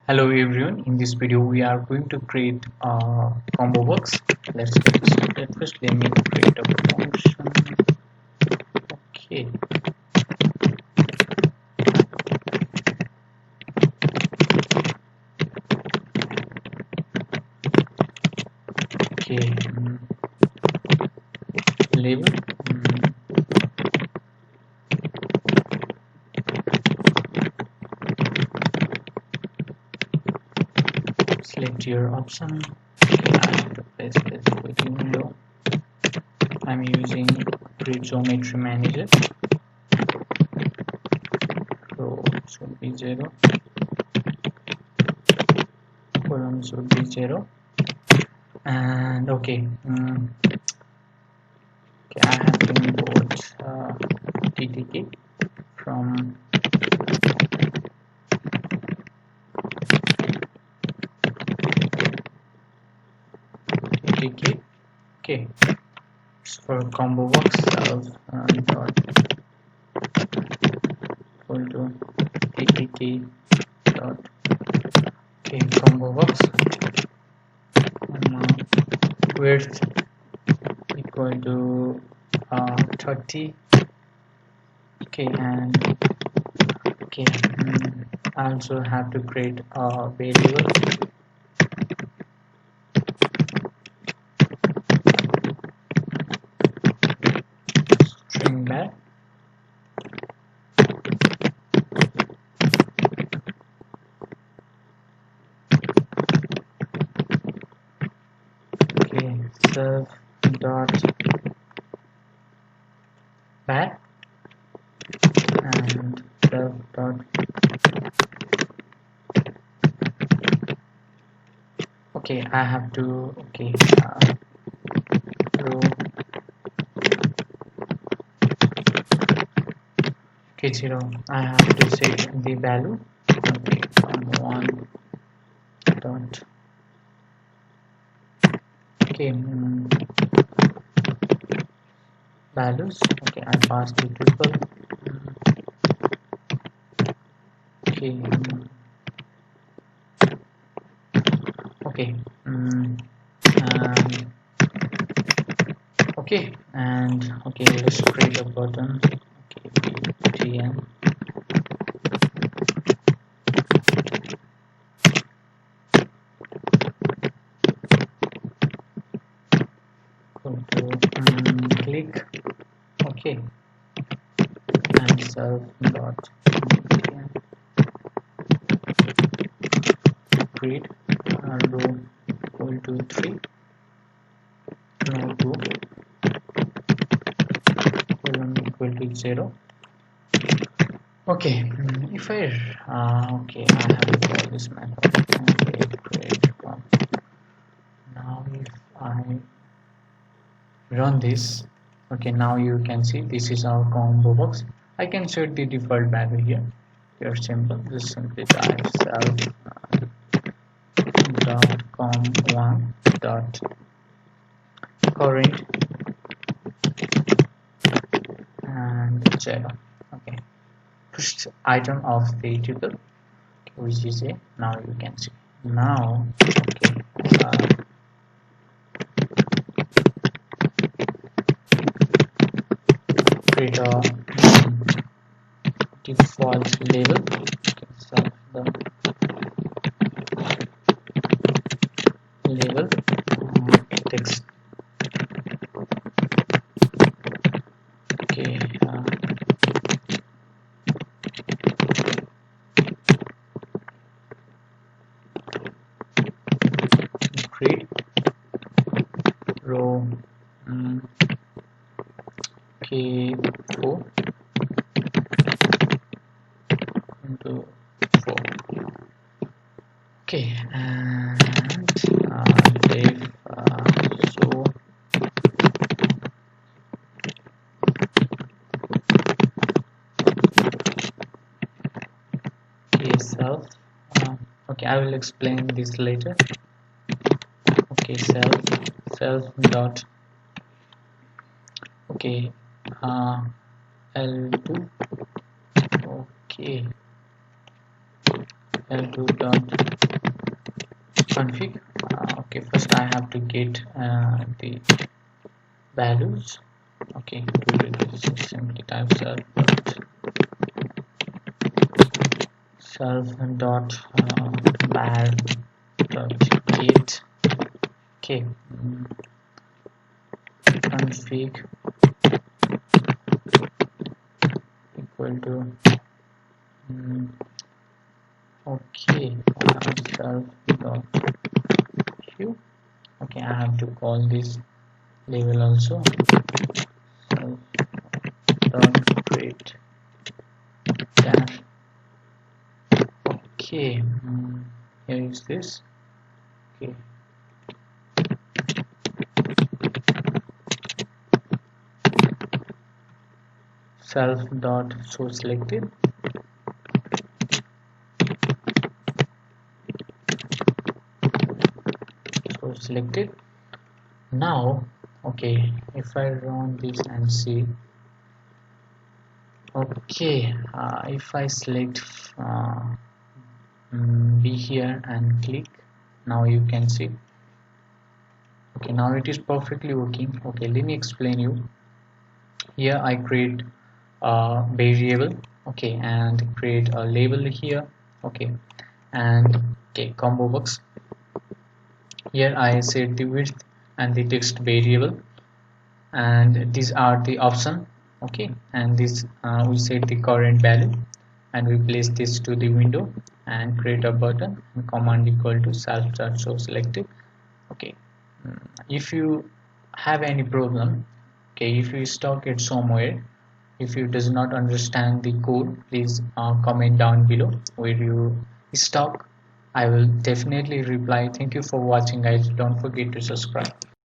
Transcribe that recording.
Hello everyone, in this video we are going to create a combo box. Let's get started. First let me create a function. Okay. Okay. Label. Select your option. Okay, I have to place this window. I'm using Grid Geometry Manager. Row should be 0. Column should be 0. And okay. Okay, I have to import TTK from TTK. Okay, so for combo box self dot equal to TTK dot okay combo box width equal to 30. Okay, and okay, I also have to create a variable string back. Okay, self dot back and self dot okay, I have to okay row okay 0. I have to set the value okay from 1 dot okay values. Okay, I pass the triple. Okay, okay, and okay, and okay, let's create a button. Okay, TN. Click. Okay, and self dot create row equal to 3, no 2, column equal to 0. Okay, if I okay, I have to call this method. Okay, create one. Now if I run this, okay, now you can see this is our combo box. I can set the default value here. Here simple, just simply type self dot com1 dot current and 0. Okay, first item of the tuple, which is a now you can see now. Okay, create a default label. Okay, so the label text. Okay, create row okay 4 into 4. Okay, and if so okay self okay, I will explain this later. Okay, self dot okay L2 okay l2 dot config. Okay, first I have to get the values. Okay, to do this, simply type self dot var dot get. Okay, config equal to okay, self dot q. Okay, I have to call this label also, self dot create dash. Okay, here is this. Okay, self dot so selected. So selected. Now, okay, if I run this and see, okay, if I select B here and click, now you can see. Okay, now it is perfectly working. Okay, let me explain you. Here I create a variable, okay, and create a label here, okay, and okay, combo box. Here I set the width and the text variable, and these are the option, okay, and this we set the current value, and we place this to the window and create a button and command equal to self.show selected. Okay, if you have any problem, okay, if you stuck it somewhere, if you does not understand the code, please comment down below where you stuck. I will definitely reply. Thank you for watching, guys. Don't forget to subscribe.